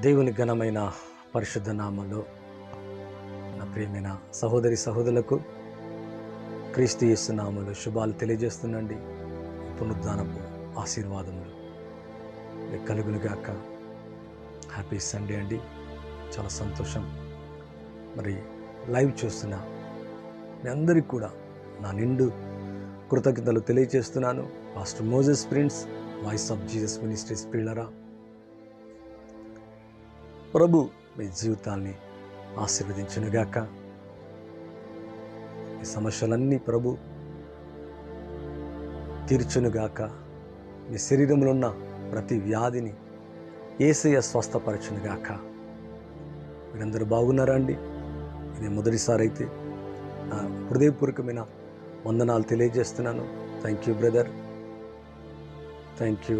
దేవుని ఘనమైన పరిశుద్ధ నామంలో నా ప్రియమైన సహోదరి సహోదరులకు క్రీస్తు యేసు నామములో శుభాలు తెలియజేస్తున్నాండి. పునరుద్ధానపు ఆశీర్వాదములు మీకు కలుగునుగాక. హ్యాపీ సండే అండి. చాలా సంతోషం. మరి లైవ్ చూస్తున్న మీ అందరికీ కూడా నా నిండు కృతజ్ఞతలు తెలియజేస్తున్నాను. Pastor Moses prince, voice of Jesus ministries పిల్లరా, ప్రభు మీ జీవితాన్ని ఆశీర్వదించునుగాక. మీ సమస్యలన్నీ ప్రభు తీర్చునుగాక. మీ శరీరంలో ఉన్న ప్రతి వ్యాధిని యేసయ్య స్వస్థపరచునుగాక. మీరందరూ బాగున్నారా అండి? ఇది మొదటిసారి అయితే నా హృదయపూర్వకమైన వందనాలు తెలియజేస్తున్నాను. Thank you brother, thank you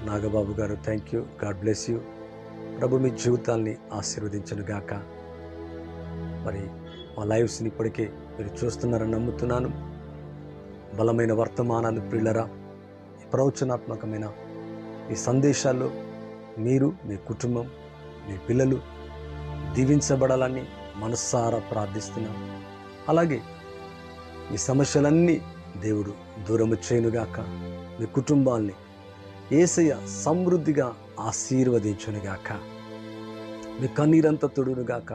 Nagababu garu, thank you. God bless you. ప్రభు మీ జీవితాల్ని ఆశీర్వదించునుగాక. మరి మా లైవ్స్ని ఇప్పటికే మీరు చూస్తున్నారని నమ్ముతున్నాను. బలమైన వర్తమానాలు పిల్లరా, ఈ ప్రవచనాత్మకమైన ఈ సందేశాల్లో మీరు, మీ కుటుంబం, మీ పిల్లలు దీవించబడాలని మనస్సారా ప్రార్థిస్తున్నాను. అలాగే మీ సమస్యలన్నీ దేవుడు దూరము చేయునుగాక. మీ కుటుంబాల్ని యేసయ్య సమృద్ధిగా ఆశీర్వదించునుగాక. మీ కన్నీరంతా తొడునుగాక.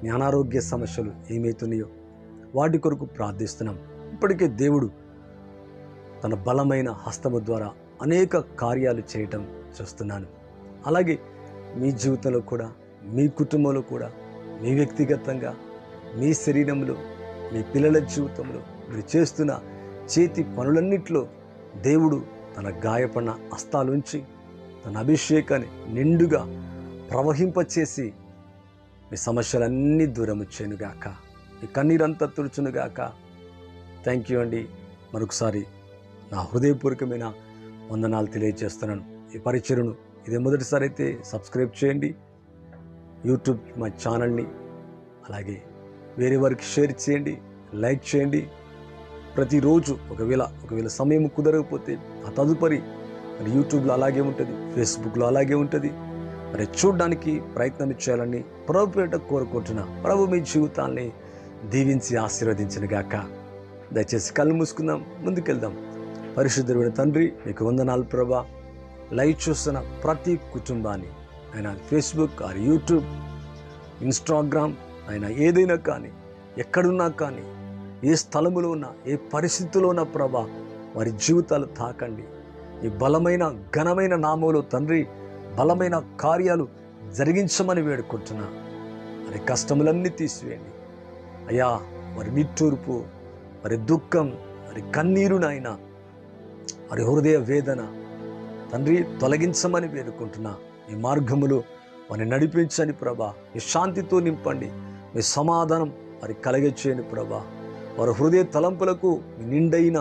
మీ అనారోగ్య సమస్యలు ఏమవుతున్నాయో వాటి కొరకు ప్రార్థిస్తున్నాం. ఇప్పటికే దేవుడు తన బలమైన హస్తము ద్వారా అనేక కార్యాలు చేయటం చూస్తున్నాను. అలాగే మీ జీవితంలో కూడా, మీ కుటుంబంలో కూడా, మీ వ్యక్తిగతంగా, మీ శరీరంలో, మీ పిల్లల జీవితంలో మీరు చేస్తున్న చేతి పనులన్నిట్లో దేవుడు తన గాయపడిన హస్తాలుంచి తన అభిషేకాన్ని నిండుగా ప్రవహింపచేసి మీ సమస్యలన్నీ దూరం చేయనుగాక. మీ కన్నీరంతా తుడుచునుగాక. థ్యాంక్ యూ అండి. మరొకసారి నా హృదయపూర్వకమైన వందనాలు తెలియజేస్తున్నాను. ఈ పరిచయను ఇదే మొదటిసారి అయితే సబ్స్క్రైబ్ చేయండి. యూట్యూబ్ మా ఛానల్ని, అలాగే వేరే వారికి షేర్ చేయండి, లైక్ చేయండి. ప్రతిరోజు ఒకవేళ సమయం కుదరకపోతే ఆ తదుపరి మరి యూట్యూబ్లో అలాగే ఉంటుంది, ఫేస్బుక్లో అలాగే ఉంటుంది. మరి చూడడానికి ప్రయత్నం చేయాలని ప్రభు పేరిట కోరుకుంటున్నా. ప్రభు మీ జీవితాన్ని దీవించి ఆశీర్వదించునుగాక. దయచేసి కళ్ళు మూసుకుందాం, ముందుకెళ్దాం. పరిశుద్ధుడైన తండ్రి, మీకు వందనాలు ప్రభా. లైవ్ చూస్తున్న ప్రతి కుటుంబాన్ని ఆయన ఫేస్బుక్ ఆర్ యూట్యూబ్, ఇన్స్టాగ్రామ్ ఆయన ఏదైనా కానీ, ఎక్కడున్నా కానీ, ఏ స్థలములో ఉన్నా, ఏ పరిస్థితిలో ఉన్న ప్రభా, వారి జీవితాలు తాకండి. ఈ బలమైన ఘనమైన నామములో తండ్రి బలమైన కార్యాలు జరిగించమని వేడుకుంటున్నా. మరి కష్టములన్నీ తీసివేయండి అయ్యా. మరి నిట్టూర్పు, మరి దుఃఖం, మరి కన్నీరునైనా, మరి హృదయ వేదన తండ్రి తొలగించమని వేడుకుంటున్నా. ఈ మార్గములో వారిని నడిపించండి ప్రభా. మీ శాంతితో నింపండి, మీ సమాధానం మరి కలగచేయండి ప్రభా. వారి హృదయ తలంపులకు మీ నిండైన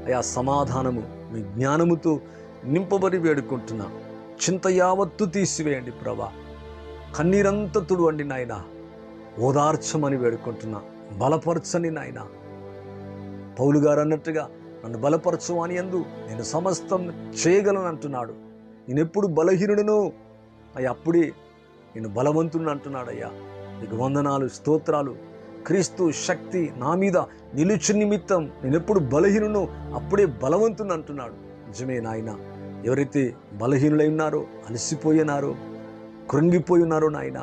అయా సమాధానము మీ జ్ఞానముతో నింపబడి వేడుకుంటున్నా. చింత యావత్తు తీసివేయండి ప్రభా. కన్నీరంతా తుడవండి నాయన. ఓదార్చమని వేడుకుంటున్నా. బలపరచని నాయన. పౌలు గారు అన్నట్టుగా నన్ను బలపరచు అని యందు నేను సమస్తం చేయగలను అంటున్నాడు. నేను ఎప్పుడు బలహీనుడును అయ్యా, అప్పుడే నేను బలవంతుడు అంటున్నాడు. అయ్యా నీకు వందనాలు, స్తోత్రాలు. క్రీస్తు శక్తి నా మీద నిలుచు నిమిత్తం నేను ఎప్పుడు బలహీనును అప్పుడే బలవంతుని అంటున్నాడు. నిజమే నాయన. ఎవరైతే బలహీనులై ఉన్నారో, అలసిపోయినారో, కృంగిపోయి ఉన్నారో నాయన,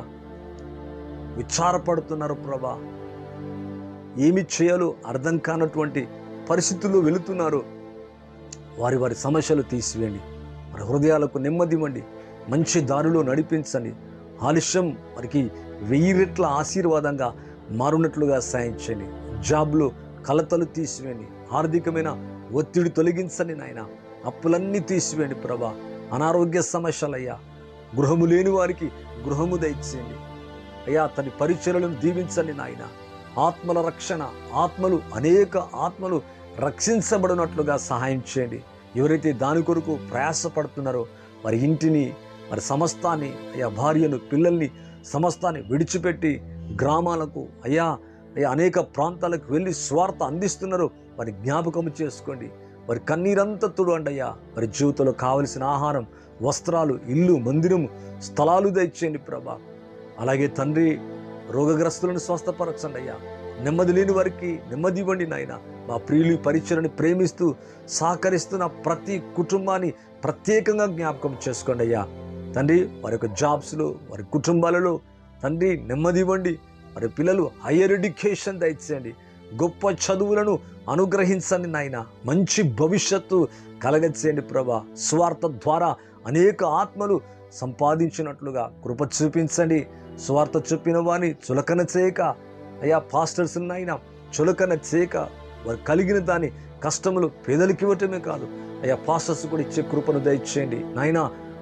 విచారపడుతున్నారో ప్రభా, ఏమి చేయాలో అర్థం కానటువంటి పరిస్థితుల్లో వెళుతున్నారో వారి వారి సమస్యలు తీసివేయండి. వారి హృదయాలకు నెమ్మది ఇవ్వండి. మంచి దారిలో నడిపించండి. ఆలస్యం వారికి 1000 రెట్ల ఆశీర్వాదంగా మారునట్లుగా సాయం చేయండి. జాబ్లో కలతలు తీసివేయండి. ఆర్థికమైన ఒత్తిడి తొలగించండి నాయన. అప్పులన్నీ తీసివేయండి ప్రభా. అనారోగ్య సమస్యలయ్యా, గృహము లేని వారికి గృహము దయచేయండి అయ్యా. తన పరిచర్యలను దీవించండి నాయన. ఆత్మల రక్షణ, అనేక ఆత్మలు రక్షించబడినట్లుగా సహాయం చేయండి. ఎవరైతే దాని కొరకు ప్రయాసపడుతున్నారో వారి ఇంటిని, వారి సమస్తాన్ని అయ్యా, భార్యను, పిల్లల్ని సమస్తాన్ని విడిచిపెట్టి గ్రామాలకు అయ్యా అనేక ప్రాంతాలకు వెళ్ళి స్వార్థ అందిస్తున్నారు. వారి జ్ఞాపకం చేసుకోండి. వారి కన్నీరంతా తుడవండి అయ్యా. వారి జీవితంలో కావలసిన ఆహారం వస్త్రాలు, ఇల్లు, మందిరము, స్థలాలు దయచేయండి ప్రభా. అలాగే తండ్రి, రోగగ్రస్తులను స్వస్థపరచండి అయ్యా. నెమ్మది లేని వారికి నెమ్మది ఇవ్వండి నాయన. మా ప్రియులు పరిచయని ప్రేమిస్తూ సహకరిస్తున్న ప్రతి కుటుంబాన్ని ప్రత్యేకంగా జ్ఞాపకం చేసుకోండి అయ్యా. తండ్రి, వారి యొక్క జాబ్స్లో, వారి కుటుంబాలలో తండ్రి నెమ్మది ఇవ్వండి. వారి పిల్లలు హయ్యర్ ఎడ్యుకేషన్ దయచేయండి. గొప్ప చదువులను అనుగ్రహించండి నాయన. మంచి భవిష్యత్తు కలగచేయండి ప్రభా. స్వార్థ ద్వారా అనేక ఆత్మలు సంపాదించినట్లుగా కృప చూపించండి. స్వార్థ చెప్పిన వారిని చులకన చేయక అయ్యా, పాస్టర్స్ నాయన చులకన చేయక వారు కలిగిన దాని కష్టములు పేదలకు ఇవ్వటమే కాదు అయ్యా, పాస్టర్స్ కూడా ఇచ్చే కృపను దయచేయండి నాయన.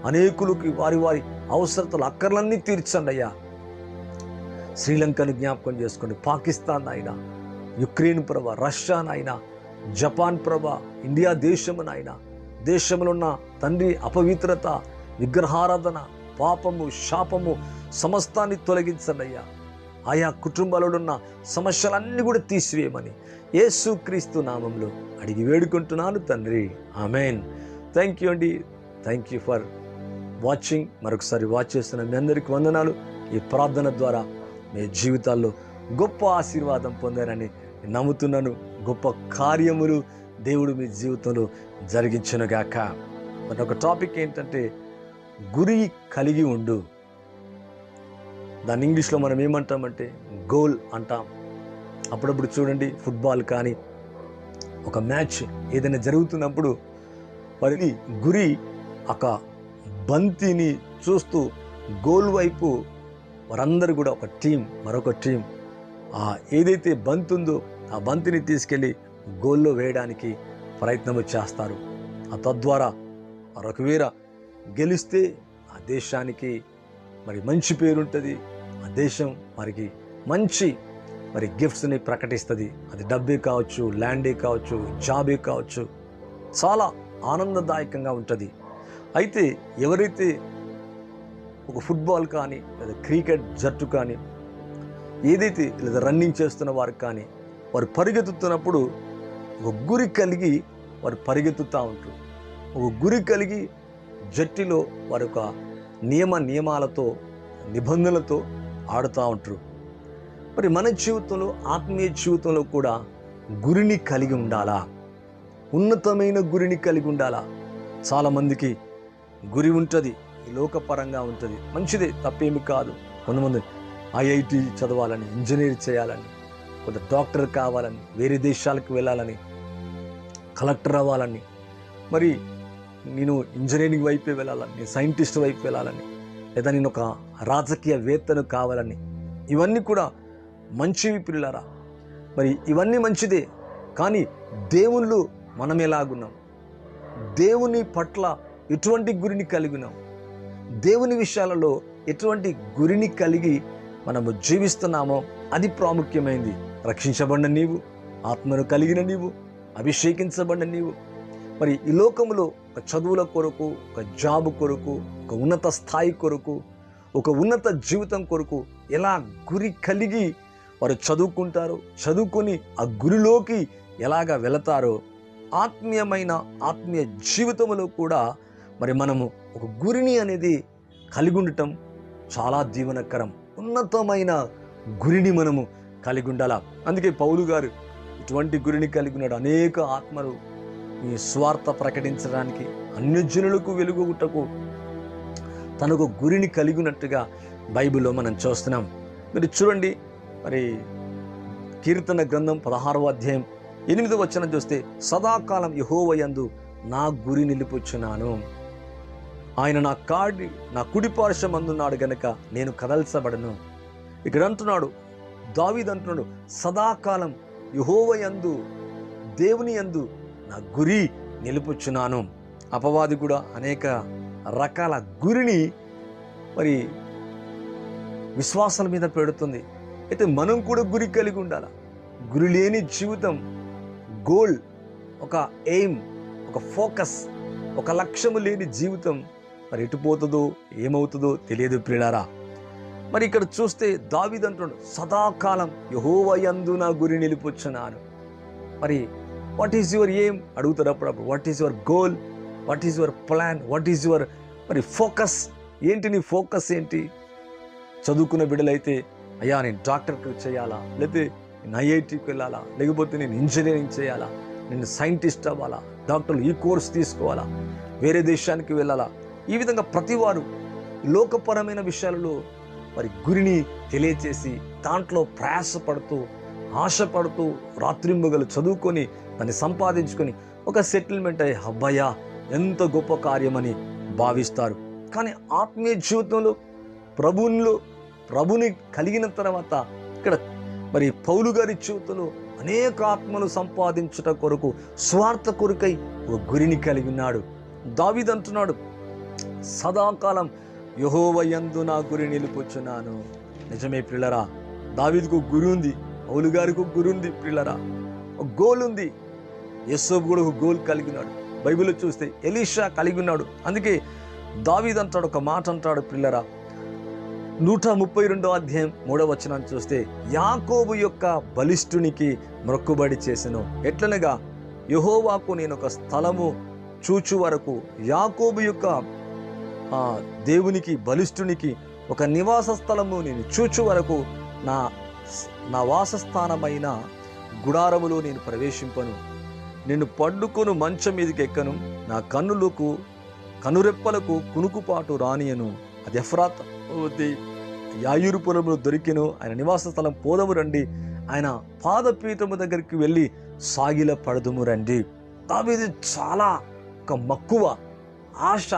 అనేకులకి వారి వారి అవసరతలు, అక్కర్లన్నీ తీర్చండి అయ్యా. శ్రీలంకను జ్ఞాపకం చేసుకోండి, పాకిస్తాన్ నాయన, యుక్రెయిన్ ప్రభా, రష్యా నాయన, జపాన్ ప్రభా, ఇండియా దేశము నాయన. దేశంలో ఉన్న తండ్రి అపవిత్రత, విగ్రహారాధన, పాపము, శాపము సమస్తాన్ని తొలగించండి అయ్యా. ఆయా కుటుంబాలలో ఉన్న సమస్యలన్నీ కూడా తీసివేయమని యేసుక్రీస్తు నామంలో అడిగి వేడుకుంటున్నాను తండ్రి, ఆమెన్. థ్యాంక్ యూ అండి. Thank you for watching. మరొకసారి వాచ్ చేస్తున్న మీ అందరికీ వందనాలు. ఈ ప్రార్థన ద్వారా మీ జీవితాల్లో గొప్ప ఆశీర్వాదం పొందారని నమ్ముతున్నాను. గొప్ప కార్యములు దేవుడు మీ జీవితంలో జరిగించునుగాక. మరి ఒక టాపిక్ ఏంటంటే గురి కలిగి ఉండు. దాన్ని ఇంగ్లీష్లో మనం ఏమంటామంటే గోల్ అంటాం. అప్పుడప్పుడు చూడండి, ఫుట్బాల్ కానీ ఒక మ్యాచ్ ఏదైనా జరుగుతున్నప్పుడు వారి గురి ఒక బంతిని చూస్తూ గోల్ వైపు వారందరూ కూడా ఒక టీం మరొక టీం ఏదైతే బంతి ఉందో ఆ బంతిని తీసుకెళ్ళి గోల్లో వేయడానికి ప్రయత్నం చేస్తారు. తద్వారా ఒకవేళ గెలిస్తే ఆ దేశానికి మరి మంచి పేరుంటుంది. ఆ దేశం మరికి మంచి గిఫ్ట్స్ని ప్రకటిస్తుంది. అది డబ్బే కావచ్చు, ల్యాండే కావచ్చు, జాబే కావచ్చు, చాలా ఆనందదాయకంగా ఉంటుంది. అయితే ఎవరైతే ఒక ఫుట్బాల్ కానీ లేదా క్రికెట్ జట్టు కానీ ఏదైతే లేదా రన్నింగ్ చేస్తున్న వారు కానీ వారు పరిగెత్తుతున్నప్పుడు ఒక గురి కలిగి వారు పరిగెత్తుతూ ఉంటారు. ఒక గురి కలిగి జట్టులో వారి యొక్క నియమాలతో నిబంధనలతో ఆడుతూ ఉంటారు. మరి మన జీవితంలో, ఆత్మీయ జీవితంలో కూడా గురిని కలిగి ఉండాలా? ఉన్నతమైన గురిని కలిగి ఉండాలా? చాలామందికి గురి ఉంటుంది, ఈ లోకపరంగా ఉంటుంది, మంచిదే, తప్పేమి కాదు. కొంతమంది ఐఐటి చదవాలని, ఇంజనీర్ చేయాలని, కొంత డాక్టర్ కావాలని, వేరే దేశాలకు వెళ్ళాలని, కలెక్టర్ అవ్వాలని, మరి నేను ఇంజనీరింగ్ వైపే వెళ్ళాలని, నేను సైంటిస్ట్ వైపు వెళ్ళాలని, లేదా నేను ఒక రాజకీయవేత్తను కావాలని, ఇవన్నీ కూడా మంచివి పిల్లరా. మరి ఇవన్నీ మంచిదే, కానీ దేవుళ్ళు మనం ఎలాగున్నాం? దేవుని పట్ల ఎటువంటి గురిని కలిగి ఉన్నాం? దేవుని విషయాలలో ఎటువంటి గురిని కలిగి మనము జీవిస్తున్నామో అది ప్రాముఖ్యమైంది. రక్షించబడిన నీవు, ఆత్మను కలిగిన నీవు, అభిషేకించబడిన నీవు, మరి ఈ లోకంలో ఒక చదువుల కొరకు, ఒక జాబ్ కొరకు, ఒక ఉన్నత స్థాయి కొరకు, ఒక ఉన్నత జీవితం కొరకు ఎలా గురి కలిగి వారు చదువుకుంటారో, చదువుకొని ఆ గురిలోకి ఎలాగ వెళతారో, ఆత్మీయ జీవితంలో కూడా మరి మనము ఒక గురిని అనేది కలిగి ఉండటం చాలా దీవెనకరం. ఉన్నతమైన గురిని మనము కలిగి ఉండాలా. అందుకే పౌలు గారు ఇటువంటి గురిని కలిగి ఉన్నాడు. అనేక ఆత్మలు ఈ స్వార్థ ప్రకటించడానికి, అన్యజనులకు వెలుగుటకు తనకు గురిని కలిగినట్టుగా బైబిల్లో మనం చూస్తున్నాం. మీరు చూడండి, మరి కీర్తన గ్రంథం 16వ అధ్యాయం 8వ వచనం చూస్తే, సదాకాలం యెహోవా యందు నా గురి నిలుపుచున్నాను, ఆయన నా కుడి పార్శ్వం అందున్నాడు గనక నేను కదల్చబడను. ఇక్కడ అంటున్నాడు, దావీదు అంటున్నాడు, సదాకాలం యెహోవా యందు, దేవుని యందు నా గురి నిలుపుచున్నాను. అపవాది కూడా అనేక రకాల గురిని మరి విశ్వాసాల మీద పెడుతుంది. అయితే మనం కూడా గురి కలిగి ఉండాలి. గురి లేని జీవితం, గోల్, ఒక ఎయిమ్, ఒక ఫోకస్, ఒక లక్ష్యము లేని జీవితం మరి ఎటుపోతుందో ఏమవుతుందో తెలియదు ప్రియులారా. మరి ఇక్కడ చూస్తే దావీదు అంటున్నాడు, సదాకాలం యెహోవా యందు నా గురి నిలుపుచున్నాను. మరి వాట్ ఈజ్ యువర్ ఎయిమ్ అడుగుతారు అప్పుడప్పుడు. What is your goal? What is your plan? What is your మరి ఫోకస్ ఏంటి? నీ ఫోకస్ ఏంటి? చదువుకున్న బిడ్డలైతే అయ్యా నేను డాక్టర్కి చేయాలా, లేకపోతే నేను ఐఐటికి వెళ్ళాలా, లేకపోతే నేను ఇంజనీరింగ్ చేయాలా, నేను సైంటిస్ట్ అవ్వాలా, డాక్టర్లు ఈ కోర్స్ తీసుకోవాలా, వేరే దేశానికి వెళ్ళాలా. ఈ విధంగా ప్రతివారు లోకపరమైన విషయాలలో మరి గురిని తెలియచేసి దాంట్లో ప్రయాసపడుతూ ఆశపడుతూ రాత్రింబగలు చదువుకొని దాన్ని సంపాదించుకొని ఒక సెటిల్మెంట్ అయ్యి అబ్బయ్యా ఎంత గొప్ప కార్యమని భావిస్తారు. కానీ ఆత్మీయ జీవితంలో ప్రభుని కలిగిన తర్వాత ఇక్కడ మరి పౌలు గారి జీవితంలో అనేక ఆత్మలు సంపాదించుట కొరకు స్వార్థ కొరకై ఒక గురిని కలిగి ఉన్నాడు. దావీదు అంటున్నాడు, సదాకాలం యెహోవా యందు నా గురి నిలుపుచున్నాను. నిజమే ప్రియులరా, దావీదుకు గురి ఉంది, పౌలు గారికి గురి ఉంది ప్రియులరా, ఒక గోల్ ఉంది. యేసోబు కూడా ఒక గోల్ కలిగి ఉన్నాడు. బైబిల్లో చూస్తే ఎలీషా కలిగి ఉన్నాడు. అందుకే దావీదు అంటాడు, ఒక మాట అంటాడు ప్రియులరా, 132వ అధ్యాయం 3వ వచనాన్ని చూస్తే, యాకోబు యొక్క బలిష్ఠునికి మొక్కుబడి చేసెను. ఎట్లనగా యెహోవాకు నేను ఒక స్థలము చూచు వరకు, యాకోబు యొక్క దేవునికి బలిష్ఠునికి ఒక నివాస స్థలము నేను చూచు వరకు నా వాసస్థానమైన గుడారములో నేను ప్రవేశింపను. నేను పడుకొను మంచం మీదకి ఎక్కను. నా కనురెప్పలకు కునుకుపాటు రానియను. అది ఎఫ్రాత్ యాయూరు పొలంలో దొరికెను. ఆయన నివాస స్థలం పోదము రండి, ఆయన పాదపీఠము దగ్గరికి వెళ్ళి సాగిల పడదుము రండి. దావీదు చాలా ఒక మక్కువ, ఆశ,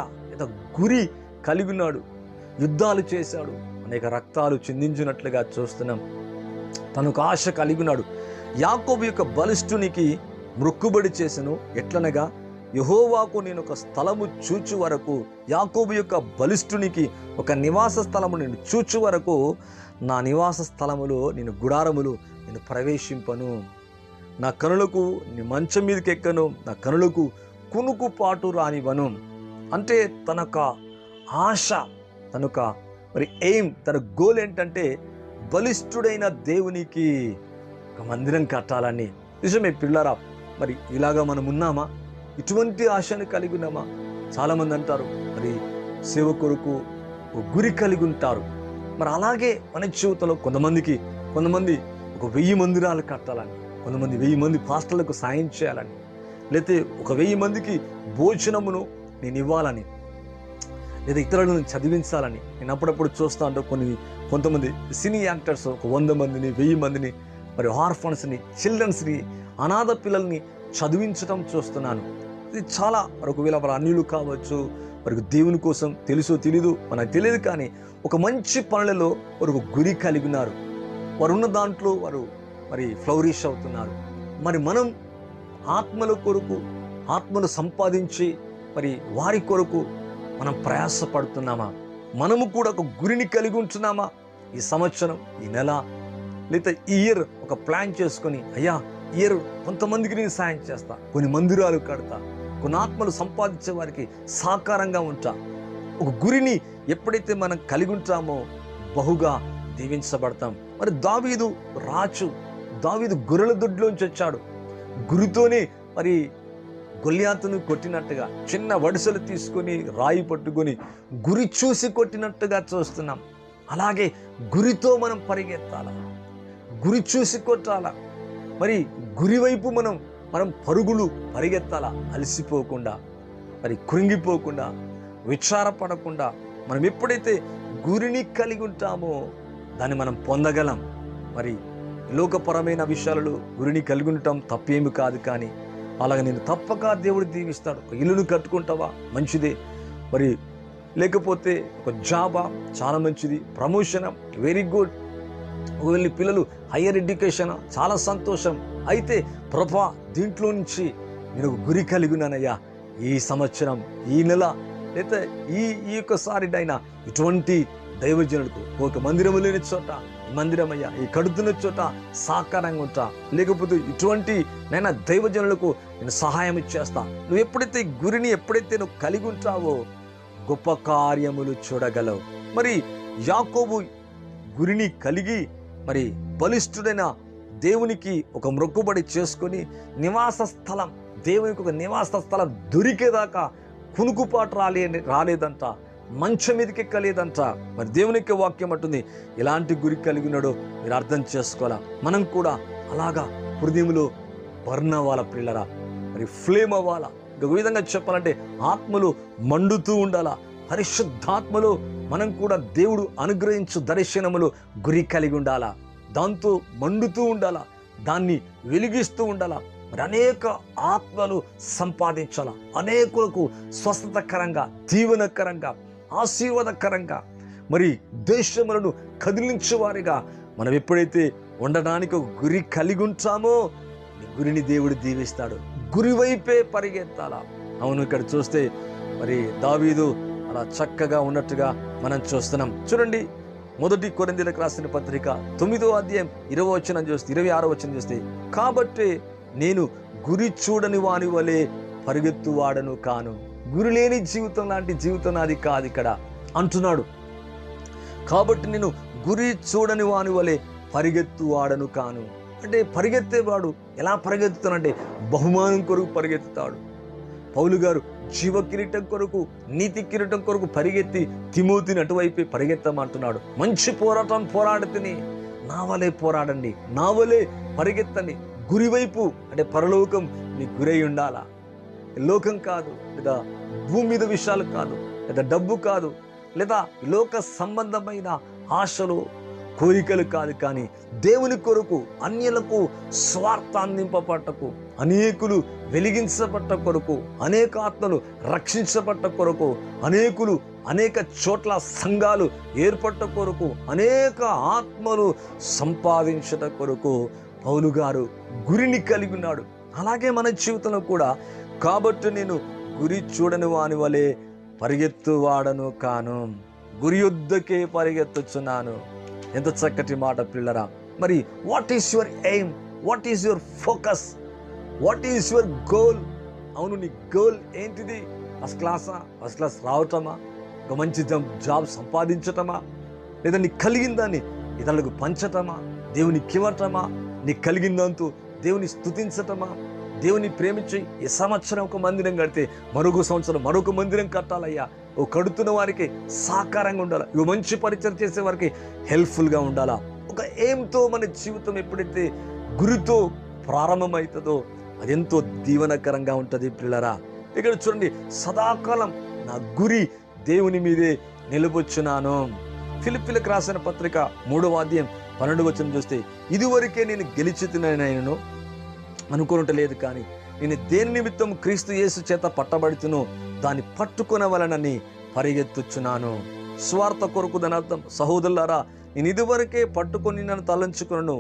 గురి కలిగి ఉన్నాడు. యుద్ధాలు చేశాడు, అనేక రక్తాలు చిందించినట్లుగా చూస్తున్నాం. తనకు ఆశ కలిగి ఉన్నాడు. యాకోబు యొక్క బలిష్ఠునికి మొక్కుబడి చేసెను. ఎట్లనగా యెహోవాకు నేను ఒక స్థలము చూచు వరకు, యాకోబు యొక్క బలిష్ఠునికి ఒక నివాస స్థలము నేను చూచు వరకు నా నివాస స్థలములో నేను గుడారములు నేను ప్రవేశింపను. నా కనులకు నీ మంచం మీదకి ఎక్కను, నా కనులకు కునుకు పాటు రానివ్వను. అంటే తనొక ఆశ, తనొక మరి ఎయిమ్, తన గోల్ ఏంటంటే బలిష్ఠుడైన దేవునికి ఒక మందిరం కట్టాలని. నిజమే పిల్లరా, మరి ఇలాగా మనం ఉన్నామా? ఇటువంటి ఆశను కలిగి ఉన్నామా? చాలామంది అంటారు మరి సేవ కొరకు ఒక గురి కలిగి ఉంటారు. మరి అలాగే మన జీవితంలో కొంతమంది ఒక 1000 మందిరాలు కట్టాలని, కొంతమంది 1000 మంది పాస్టర్లకు సాయం చేయాలని, లేకపోతే ఒక 1000 మందికి భోజనమును నేను ఇవ్వాలని, లేదా ఇతరులను చదివించాలని. నేను అప్పుడప్పుడు చూస్తూ ఉంటాను కొంతమంది సినీ యాక్టర్స్ ఒక 100 మందిని 1000 మందిని మరి ఆర్ఫన్స్ని, చిల్డ్రన్స్ని, అనాథ పిల్లల్ని చదివించడం చూస్తున్నాను. ఇది చాలా ఒకవేళ వారు అన్యులు కావచ్చు, వారికి దేవుని కోసం తెలుసో తెలీదు మనకు తెలియదు, కానీ ఒక మంచి పనులలో వారు గురి కలిగి ఉన్నారు. వారు ఉన్న దాంట్లో వారు మరి ఫ్లౌరిష్ అవుతున్నారు. మరి మనం ఆత్మల కొరకు, ఆత్మను సంపాదించి మరి వారి కొరకు మనం ప్రయాసపడుతున్నామా? మనము కూడా ఒక గురిని కలిగి ఉంటున్నామా? ఈ సంవత్సరం, ఈ నెల, లేదా ఈ ఇయర్ ఒక ప్లాన్ చేసుకొని, అయ్యా ఇయర్ కొంతమందికి నేను సాయం చేస్తా, కొన్ని మందిరాలు కడతా, కొన్ని ఆత్మలు సంపాదించే వారికి సాకారంగా ఉంటా. ఒక గురిని ఎప్పుడైతే మనం కలిగి ఉంటామో బహుగా దీవించబడతాం. మరి దావీదు రాజు, దావీదు గొర్రెల దొడ్లోంచి వచ్చాడు. గురితోనే మరి గొల్యాతును కొట్టినట్టుగా, చిన్న వడిసెలు తీసుకొని రాయి పట్టుకొని గురి చూసి కొట్టినట్టుగా చూస్తున్నాం. అలాగే గురితో మనం పరిగెత్తాలా, గురి చూసి కొట్టాలా. మరి గురి వైపు మనం పరుగులు పరిగెత్తాలా, అలసిపోకుండా, మరి కృంగిపోకుండా, విచారపడకుండా. మనం ఎప్పుడైతే గురిని కలిగి ఉంటామో దాన్ని మనం పొందగలం. మరి లోకపరమైన విషయాలలో గురిని కలిగి ఉండటం తప్పేమి కాదు, కానీ అలాగే నేను తప్పక దేవుడు దీవిస్తాడు. ఒక ఇల్లును కట్టుకుంటావా, మంచిదే. మరి లేకపోతే ఒక జాబా, చాలా మంచిది. Promotion, very good. ఒకవేళ పిల్లలు హయ్యర్ ఎడ్యుకేషన్, చాలా సంతోషం. అయితే ప్రభా దీంట్లో నుంచి నేను ఒక గురి కలిగి ఉన్నానయ్యా, ఈ సంవత్సరం, ఈ నెల, లేదా ఈ యొక్కసారినైనా ఇటువంటి దైవజనులకు ఒక మందిరము లేని చోట మందిరం అయ్యా, ఈ కడుతున్న చోట సాకారంగా ఉంటా, లేకపోతే ఇటువంటి నైనా దైవజనులకు నేను సహాయం చేస్తా. నువ్వు ఎప్పుడైతే గురిని నువ్వు కలిగి ఉంటావో గొప్ప కార్యములు చూడగలవు. మరి యాకోబు గురిని కలిగి మరి బలిష్ఠుడైన దేవునికి ఒక మొక్కుబడి చేసుకొని నివాస స్థలం, దేవునికి ఒక నివాస స్థలం దొరికేదాకా కునుకుపాటు రాలేదంట, మంచం మీదకి ఎక్కలేదంట. మరి దేవుని యొక్క వాక్యం అంటుంది ఎలాంటి గురి కలిగి ఉన్నాడో మీరు అర్థం చేసుకోవాలా. మనం కూడా అలాగా హృదయంలో బర్న్ అవ్వాలా ప్రియులరా, మరి ఫ్లేమ్ అవ్వాలా. ఇంకొక విధంగా చెప్పాలంటే ఆత్మలు మండుతూ ఉండాలా. పరిశుద్ధాత్మలో మనం కూడా దేవుడు అనుగ్రహించు దర్శనములు గురి కలిగి ఉండాలా. దాంతో మండుతూ ఉండాలా, దాన్ని వెలిగిస్తూ ఉండాలా. మరి అనేక ఆత్మలు సంపాదించాలా, అనేకులకు స్వస్థతకరంగా, దీవెనకరంగా, ఆశీర్వాదకరంగా, మరి దేశములను కదిలించేవారిగా మనం ఎప్పుడైతే ఉండడానికి ఒక గురి కలిగి ఉంటామో గురిని దేవుడు దీవిస్తాడు. గురి వైపే పరిగెత్తాలా. అవును, ఇక్కడ చూస్తే మరి దావీదు అలా చక్కగా ఉన్నట్టుగా మనం చూస్తున్నాం. చూడండి, 1 కొరింథీయులకు రాసిన పత్రిక 9వ అధ్యాయం 20వ వచనం చూస్తే, 26వ వచనం చూస్తే, కాబట్టి నేను గురి చూడని వాని వలె పరిగెత్తువాడను కాను. గురి లేని జీవితం లాంటి జీవితం నాది కాదు ఇక్కడ అంటున్నాడు. కాబట్టి నేను గురి చూడని వాని వలె పరిగెత్తువాడను కాను. అంటే పరిగెత్తేవాడు ఎలా పరిగెత్తుతానంటే బహుమానం కొరకు పరిగెత్తుతాడు. పౌలు గారు జీవ కిరీటం కొరకు, నీతి కిరీటం కొరకు పరిగెత్తి తిమోతిని అటువైపే పరిగెత్తమంటున్నాడు. మంచి పోరాటం పోరాడితేనే నా వలే పోరాడండి, నా వలే పరిగెత్తండి. గురివైపు అంటే పరలోకం నీ గురై ఉండాలా. లోకం కాదు, లేదా భూమి మీద విషయాలు కాదు, లేదా డబ్బు కాదు, లేదా లోక సంబంధమైన ఆశలు కోరికలు కాదు, కానీ దేవుని కొరకు, అన్యులకు స్వార్థాన్నింపబట్టకు, అనేకులు వెలిగించబట్ట కొరకు, అనేక ఆత్మలు రక్షించబట్ట కొరకు, అనేకులు అనేక చోట్ల సంఘాలు ఏర్పడ్డ కొరకు, అనేక ఆత్మలు సంపాదించట కొరకు పౌలు గారు గురిని కలిగి ఉన్నాడు. అలాగే మన జీవితంలో కూడా, కాబట్టి నేను గురి చూడని వాని వలె పరిగెత్తువాడను కాను, గురి యొద్దకే పరిగెత్తుచున్నాను. ఎంత చక్కటి మాట పిల్లరా. మరి what is your aim, what is your focus, what is your goal? అవును, నీ గోల్ ఏంటిది? ఫస్ట్ క్లాస్ రావటమా, ఒక మంచి జాబ్ సంపాదించటమా, లేదా నీకు కలిగిన దాన్ని ఇతరులకు పంచటమా, దేవునికి ఇవ్వటమా, నీకు కలిగిన దాంతో దేవుని స్తుతించటమా, దేవుని ప్రేమించి ఈ సంవత్సరం ఒక మందిరం కడితే మరొక సంవత్సరం మరొక మందిరం కట్టాలయ్యా, ఓ కడుతున్న వారికి సాకారంగా ఉండాలా, ఇవి మంచి పరిచయం చేసే వారికి హెల్ప్ఫుల్గా ఉండాలా. ఒక ఎయిమ్తో మన జీవితం ఎప్పుడైతే గురితో ప్రారంభమవుతుందో అది ఎంతో దీవెనకరంగా ఉంటుంది పిల్లరా. ఇక్కడ చూడండి, సదాకాలం నా గురి దేవుని మీదే నిలబొచ్చున్నాను. ఫిలిప్పీలకు రాసిన పత్రిక 3వ అధ్యాయం 12వ వచనం చూస్తే, ఇదివరకే నేను గెలిచితినైనను అనుకోనట్లేదు, కానీ నేను దేని నిమిత్తం క్రీస్తు యేసు చేత పట్టబడుతును దాన్ని పట్టుకొనవలనని పరిగెత్తుచున్నాను. స్వార్థ కొరకు దాని అర్థం. సహోదరులారా, నేను ఇదివరకే పట్టుకొని నన్ను తలంచుకున్నాను,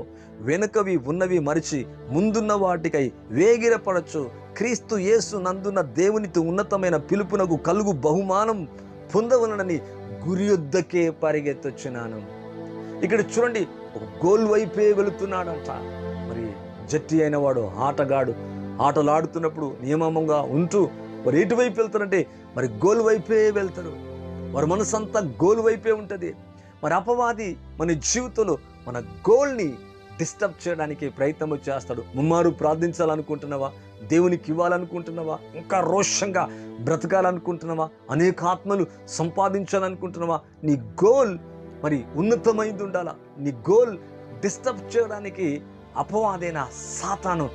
వెనుకవి ఉన్నవి మరిచి ముందున్న వాటికై వేగిరపడచ్చు, క్రీస్తు యేసు నందున్న దేవునితో ఉన్నతమైన పిలుపునకు కలుగు బహుమానం పొందవలనని గురి యొద్దకే పరిగెత్తుచున్నాను. ఇక్కడ చూడండి, ఒక గోల్ వైపే వెళుతున్నాడంట. మరి జట్టి అయిన వాడు, ఆటగాడు ఆటలాడుతున్నప్పుడు నియమంగా ఉంటూ వారు ఎటువైపు వెళ్తారంటే మరి గోల్ వైపే వెళ్తారు. వారి మనసంతా గోల్ వైపే ఉంటుంది. మరి అపవాది మన జీవితంలో మన గోల్ని డిస్టర్బ్ చేయడానికి ప్రయత్నం చేస్తాడు. ముమ్మారు ప్రార్థించాలనుకుంటున్నావా, దేవునికి ఇవ్వాలనుకుంటున్నావా, ఇంకా రోషంగా బ్రతకాలనుకుంటున్నావా, అనేక ఆత్మలు సంపాదించాలనుకుంటున్నావా, నీ గోల్ మరి ఉన్నతమైంది ఉండాలా. నీ గోల్ డిస్టర్బ్ చేయడానికి అపవాదైన సాతాను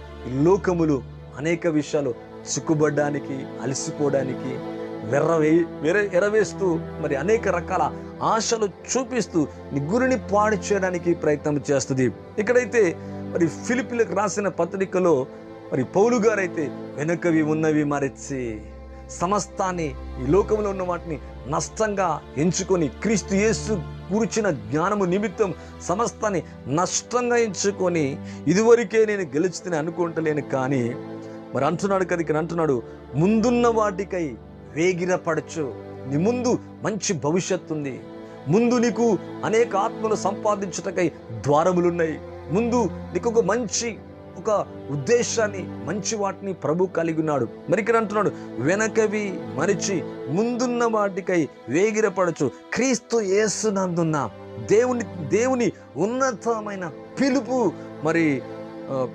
లోకములు అనేక విషయాలు చిక్కుబడ్డానికి, అలసిపోవడానికి, ఎరవేస్తూ మరి అనేక రకాల ఆశలు చూపిస్తూ నీ గురిని పాడు చేయడానికి ప్రయత్నం చేస్తుంది. ఇక్కడైతే మరి ఫిలిప్పీలకు రాసిన పత్రికలో మరి పౌలు గారైతే వెనుకవి ఉన్నవి మరచి సమస్తాన్ని, ఈ లోకంలో ఉన్న వాటిని నష్టంగా ఎంచుకొని, క్రీస్తు యేసు కూర్చిన జ్ఞానము నిమిత్తం సమస్తాన్ని నష్టంగా ఎంచుకొని, ఇదివరకే నేను గెలుచుతని అనుకుంటలేను, కానీ మరి అంటున్నాడు కదా, ఇక్కడ అంటున్నాడు, ముందున్న వాటికై వేగిరపడచ్చు. నీ ముందు మంచి భవిష్యత్తు ఉంది, ముందు నీకు అనేక ఆత్మలు సంపాదించుటకై ద్వారములున్నాయి, ముందు నీకు ఒక మంచి ఒక ఉద్దేశాన్ని, మంచి వాటిని ప్రభు కలిగి ఉన్నాడు. మరి ఇక్కడ అంటున్నాడు, వెనకవి మరిచి ముందున్న వాటికై వేగిరపడచ్చు, క్రీస్తు యేసునందున్న దేవుని ఉన్నతమైన పిలుపు, మరి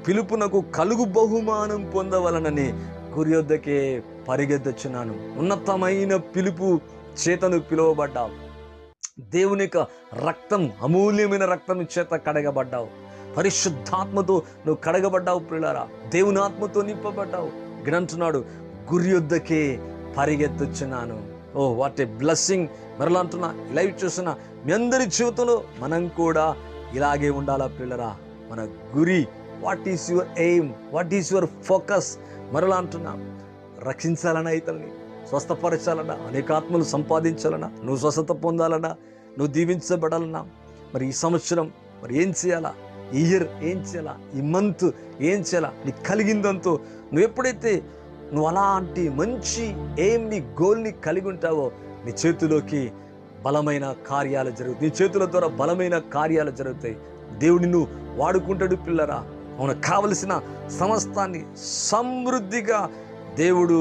పిలుపునకు కలుగు బహుమానం పొందవలనని గురి యొద్దకే పరిగెత్తొచ్చున్నాను. ఉన్నతమైన పిలుపు చేతను పిలువబడ్డావు. దేవుని యొక్క రక్తం, అమూల్యమైన రక్తం చేత కడగబడ్డావు. పరిశుద్ధాత్మతో నువ్వు కడగబడ్డావు ప్రియులారా. దేవుని ఆత్మతో నింపబడ్డావు. ఇక్కడ అంటున్నాడు, గురి యొద్దకే పరిగెత్తుచున్నాను. ఓ వాట్ ఏ బ్లెస్సింగ్. మరలా అంటున్నా, లైవ్ చూసిన మీ అందరి జీవితంలో మనం కూడా ఇలాగే ఉండాలా ప్రియులారా. మన గురి, what is your aim, what is your focus? మరలా అంటున్నా, రక్షించాలన్నా, ఇతరుల్ని స్వస్థపరచాలన్నా, అనేక ఆత్మలు సంపాదించాలన్నా, నువ్వు స్వస్థత పొందాలన్నా, నువ్వు దీవించబడాలన్నా, మరి ఈ సంవత్సరం మరి ఏం చేయాలా, ఈ ఇయర్ ఏం చేయాలా, ఈ మంత్ ఏం చేయాలా, నీకు కలిగిందంతో నువ్వు ఎప్పుడైతే నువ్వు అలాంటి మంచి ఎయిమ్ని, గోల్ని కలిగి ఉంటావో నీ చేతిలోకి బలమైన కార్యాలు జరుగుతాయి. నీ చేతుల ద్వారా బలమైన కార్యాలు జరుగుతాయి. దేవుడిని నువ్వు వాడుకుంటాడు పిల్లరా. అవును, కావలసిన సమస్తాన్ని సమృద్ధిగా దేవుడు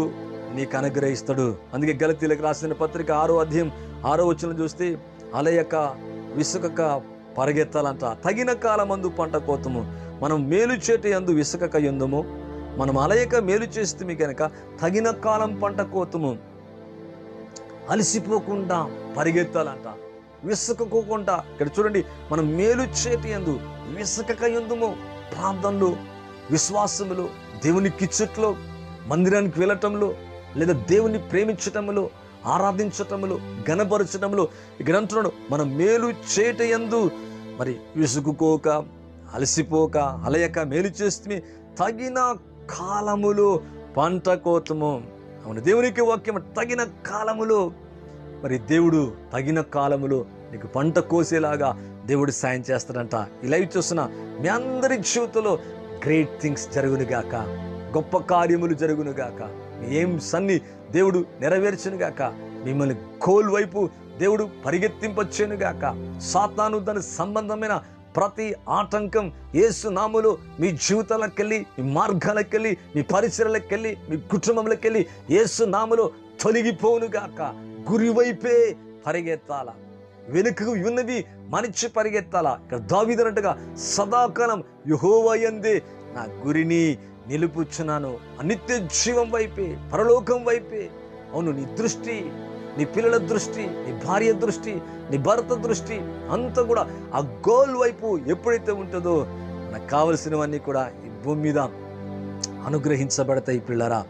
నీకు అనుగ్రహిస్తాడు. అందుకే గలతీయులకు రాసిన పత్రిక 6వ అధ్యాయం 6వ వచనం చూస్తే, అలయక విసుకక పరిగెత్తాలంట. తగిన కాలమందు పంట కోతము, మనం మేలు చేటి యందు విసుకక యుందుము, మనం అలయక మేలు చేస్తే కనుక తగిన కాలం పంట కోతము. అలసిపోకుండా పరిగెత్తాలంట, విసుకకోకుండా. ఇక్కడ చూడండి, మనం మేలు చేటి యందు విసుకక యుందుము. ప్రార్థనలు, విశ్వాసములు, దేవునికి ఇచ్చట్లో, మందిరానికి వెళ్ళటంలో, లేదా దేవుని ప్రేమించటంలో, ఆరాధించటంలో, ఘనపరచటంలో. ఇక్కడ అంటున్నాడు, మనం మేలు చేయట యందు మరి విసుగుకోక, అలసిపోక, అలయక మేలు చేస్తే తగిన కాలములో పంట కోతము. అవును, దేవునికి వాక్యం తగిన కాలములో. మరి దేవుడు తగిన కాలములో నీకు పంట కోసేలాగా దేవుడు సాయం చేస్తాడంట. ఈ లైవ్ చూస్తున్న మీ అందరి జీవితంలో గ్రేట్ థింగ్స్ జరుగునుగాక, గొప్ప కార్యములు జరుగునుగాక, మీ ఎయిమ్స్ అన్ని దేవుడు నెరవేర్చునుగాక, మిమ్మల్ని గోల్ వైపు దేవుడు పరిగెత్తింపచ్చేనుగాక. సాతాను దాని సంబంధమైన ప్రతి ఆటంకం యేసు నామములో మీ జీవితాలకెళ్ళి, మీ మార్గాలకెళ్ళి, మీ పరిసరాలకెళ్ళి, మీ కుటుంబంలోకెళ్ళి యేసు నామములో తొలగిపోనుగాక. గురివైపే పరిగెత్తాల, వెనుకకు ఉన్నవి మనిషి పరిగెత్తాలా. ఇక్కడ దావీదునట్టుగా సదాకాలం యెహోవా యందే నా గురిని నిలుపుచున్నాను. నిత్య జీవం వైపే, పరలోకం వైపే. అవును, నీ దృష్టి, నీ పిల్లల దృష్టి, నీ భార్య దృష్టి, నీ భర్త దృష్టి అంతా కూడా ఆ గోల్ వైపు ఎప్పుడైతే ఉంటుందో మనకు కావలసినవన్నీ కూడా ఈ భూమి మీద అనుగ్రహించబడతాయి పిల్లరా.